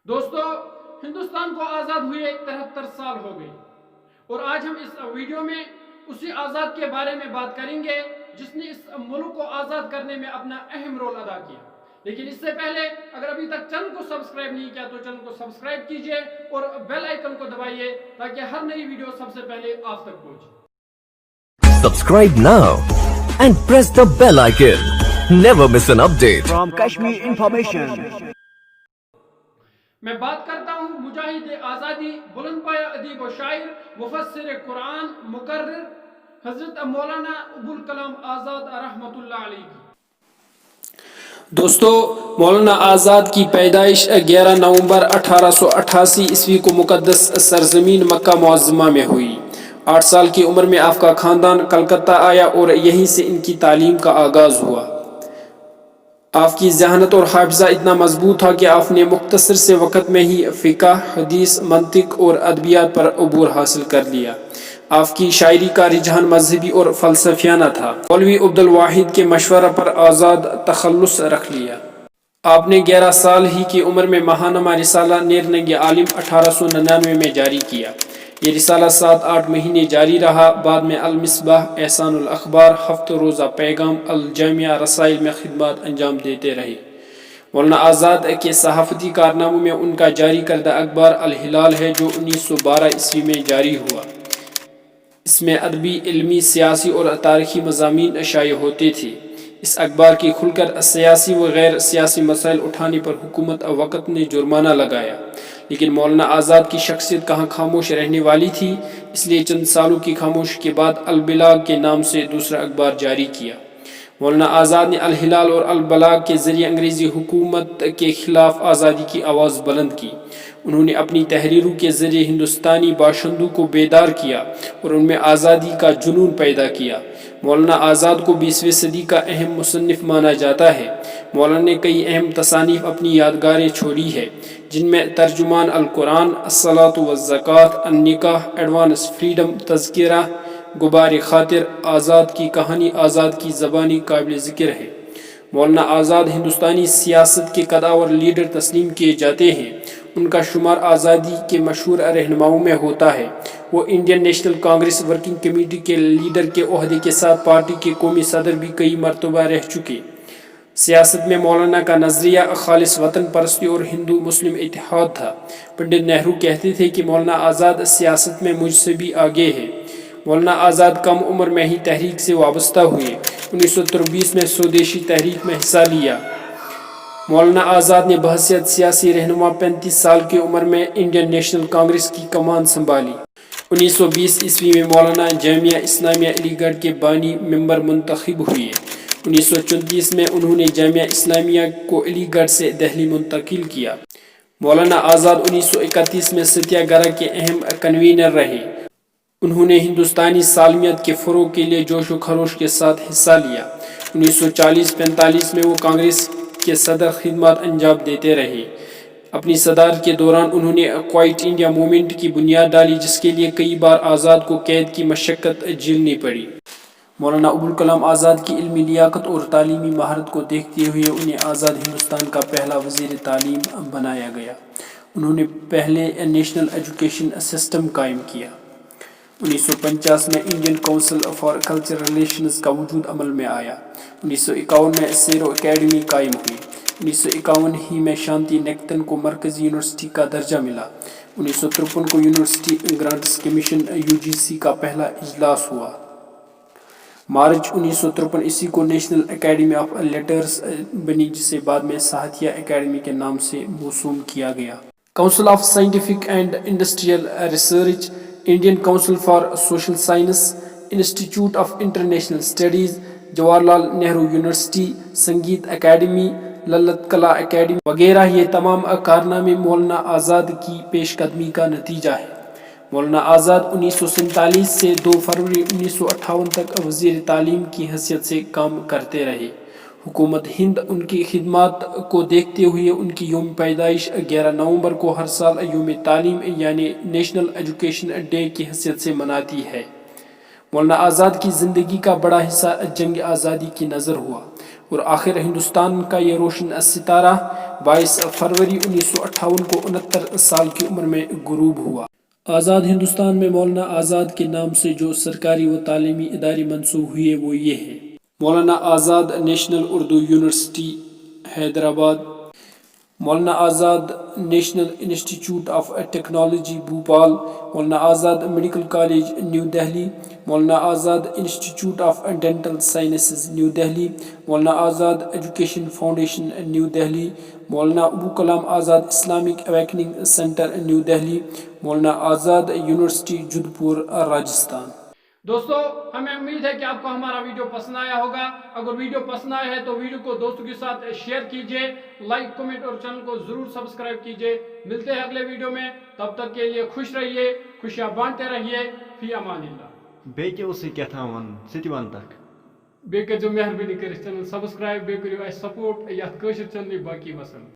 دوستو، ہندوستان کو آزاد ہوئے 73 سال ہو گئے اور آج ہم اس ویڈیو میں اسی آزاد کے بارے میں بات کریں گے جس نے اس ملک کو آزاد کرنے میں اپنا اہم رول ادا کیا۔ لیکن اس سے پہلے اگر ابھی تک چینل کو سبسکرائب نہیں کیا تو چینل کو سبسکرائب کیجئے اور بیل آئیکن کو دبائیے تاکہ ہر نئی ویڈیو سب سے پہلے آپ تک پہنچے۔ Subscribe now and press the bell icon. Never miss an update from Kashmir Information. میں بات کرتا ہوں مجاہد آزادی، بلند پایہ ادیب و شاعر، مفسر قرآن، مقرر حضرت مولانا ابوالکلام آزاد رحمۃ اللہ علیہ کی۔ دوستو، مولانا آزاد کی پیدائش 11 نومبر 1888 عیسوی کو مقدس سرزمین مکہ معظمہ میں ہوئی۔ 8 سال کی عمر میں آپ کا خاندان کلکتہ آیا اور یہیں سے ان کی تعلیم کا آغاز ہوا۔ آپ کی ذہانت اور حافظہ اتنا مضبوط تھا کہ آپ نے مختصر سے وقت میں ہی فقہ، حدیث، منطق اور ادبیات پر عبور حاصل کر لیا۔ آپ کی شاعری کا رجحان مذہبی اور فلسفیانہ تھا۔ مولوی عبدالواحد کے مشورہ پر آزاد تخلص رکھ لیا۔ آپ نے 11 سال ہی کی عمر میں ماہنامہ رسالہ نیرنگ عالم 1899 میں جاری کیا۔ یہ رسالہ 7-8 مہینے جاری رہا۔ بعد میں المصباح، احسان الاخبار، ہفتہ روزہ پیغام، الجامعہ رسائل میں خدمات انجام دیتے رہے۔ مولانا آزاد کے صحافتی کارناموں میں ان کا جاری کردہ اخبار الہلال ہے جو 1912 عیسوی میں جاری ہوا۔ اس میں ادبی، علمی، سیاسی اور تاریخی مضامین شائع ہوتے تھے۔ اس اخبار کی کھل کر سیاسی و غیر سیاسی مسائل اٹھانے پر حکومت وقت نے جرمانہ لگایا، لیکن مولانا آزاد کی شخصیت کہاں خاموش رہنے والی تھی، اس لیے چند سالوں کی خاموشی کے بعد البلاغ کے نام سے دوسرا اخبار جاری کیا۔ مولانا آزاد نے الہلال اور البلاغ کے ذریعے انگریزی حکومت کے خلاف آزادی کی آواز بلند کی۔ انہوں نے اپنی تحریروں کے ذریعے ہندوستانی باشندوں کو بیدار کیا اور ان میں آزادی کا جنون پیدا کیا۔ مولانا آزاد کو 20ویں صدی کا اہم مصنف مانا جاتا ہے۔ مولانا نے کئی اہم تصانیف اپنی یادگاریں چھوڑی ہے، جن میں ترجمان القرآن، الصلاۃ والزکوٰۃ، النکاح، ایڈوانس فریڈم، تذکرہ، غبار خاطر، آزاد کی کہانی، آزاد کی زبانی قابل ذکر ہے۔ مولانا آزاد ہندوستانی سیاست کے قداور لیڈر تسلیم کیے جاتے ہیں۔ ان کا شمار آزادی کے مشہور رہنماؤں میں ہوتا ہے۔ وہ Indian national Congress working committee کے لیڈر کے عہدے کے ساتھ پارٹی کے قومی صدر بھی کئی مرتبہ رہ چکے۔ سیاست میں مولانا کا نظریہ خالص وطن پرستی اور ہندو مسلم اتحاد تھا۔ پنڈت نہرو کہتے تھے کہ مولانا آزاد سیاست میں مجھ سے بھی آگے ہے۔ مولانا آزاد کم عمر میں ہی تحریک سے وابستہ ہوئے۔ 1923 میں سودیشی تحریک میں حصہ لیا۔ مولانا آزاد نے بحیثیت سیاسی رہنما 35 سال کی عمر میں انڈین نیشنل کانگریس کی کمان سنبھالی۔ 1920 عیسوی میں مولانا جامعہ اسلامیہ علی گڑھ کے بانی ممبر منتخب ہوئے۔ 1934 میں انہوں نے جامعہ اسلامیہ کو علی گڑھ سے دہلی منتقل کیا۔ مولانا آزاد 1931 میں ستیہ گرہ کے اہم کنوینر رہے۔ انہوں نے ہندوستانی سالمیت کے فروغ کے لیے جوش و خروش کے ساتھ حصہ لیا۔ 1940-45 میں وہ کانگریس کے صدر خدمات انجام دیتے رہے۔ اپنی صدارت کے دوران انہوں نے کوائٹ انڈیا موومنٹ کی بنیاد ڈالی، جس کے لیے کئی بار آزاد کو قید کی مشقت جھیلنی پڑی۔ مولانا ابوالکلام آزاد کی علمی لیاقت اور تعلیمی مہارت کو دیکھتے ہوئے انہیں آزاد ہندوستان کا پہلا وزیر تعلیم بنایا گیا۔ انہوں نے پہلے نیشنل ایجوکیشن سسٹم قائم کیا۔ 1950 میں Indian council for cultural relations کا وجود عمل میں آیا۔ 1951 میں سیرو اکیڈمی قائم ہوئی۔ 1951 ہی میں شانتی نکیتن کو مرکزی یونیورسٹی کا درجہ ملا۔ 1953 کو یونیورسٹی گرانٹس کمیشن UGC کا پہلا اجلاس ہوا۔ مارچ 1953 عیسوی کو نیشنل اکیڈمی آف لیٹرز بنی، جسے بعد میں ساہتیہ اکیڈمی کے نام سے موسوم کیا گیا۔ Council of scientific and industrial research, Indian council for social science, institute of international studies, Jawahar Lal Nehru university, سنگیت اکیڈمی، للت کلا اکیڈمی وغیرہ، یہ تمام کارنامے مولانا آزاد کی پیش قدمی کا نتیجہ ہے۔ مولانا آزاد 1947 سے 2 فروری 1958 تک وزیر تعلیم کی حیثیت سے کام کرتے رہے۔ حکومت ہند ان کی خدمات کو دیکھتے ہوئے ان کی یوم پیدائش 11 نومبر کو ہر سال یوم تعلیم یعنی نیشنل ایجوکیشن ڈے کی حیثیت سے مناتی ہے۔ مولانا آزاد کی زندگی کا بڑا حصہ جنگ آزادی کی نظر ہوا۔ اور آخر ہندوستان کا یہ روشن ستارہ 22 فروری 1958 کو 69 سال کی عمر میں غروب ہوا۔ آزاد ہندوستان میں مولانا آزاد کے نام سے جو سرکاری و تعلیمی ادارے منسوب ہوئے وہ یہ ہیں: Maulana Azad national Urdu university Hyderabad, Maulana Azad national institute of technology Bhopal, Maulana Azad medical college new Delhi, Maulana Azad institute of dental sciences new Delhi, Maulana Azad education foundation new Delhi, Maulana Abu Kalam Azad Islamic awakening centre new Delhi, Maulana Azad university جودھ پور راجستھان۔ دوستو ہمیں امید ہے کہ آپ کو ہمارا ویڈیو پسند آیا ہوگا۔ اگر ویڈیو پسند آیا ہے تو ویڈیو کو دوستوں کے ساتھ شیئر کیجئے، لائک کمنٹ اور چینل کو ضرور سبسکرائب کیجئے۔ ملتے ہیں اگلے ویڈیو میں، تب تک کے لیے خوش رہیے، خوشیاں بانٹتے رہیے، فی امان اللہ۔ بیٚیہِ اوس کیٛاہ تھام وَنُن سُہ تہِ وَن تکھ۔ بیٚیہِ کٔرۍزیو مہربٲنی کٔرِتھ چینل سبسکرائب، بیٚیہِ کٔرِو اَسہِ سپورٹ یتھ کٲشِر چینلہِ باقی وسلام۔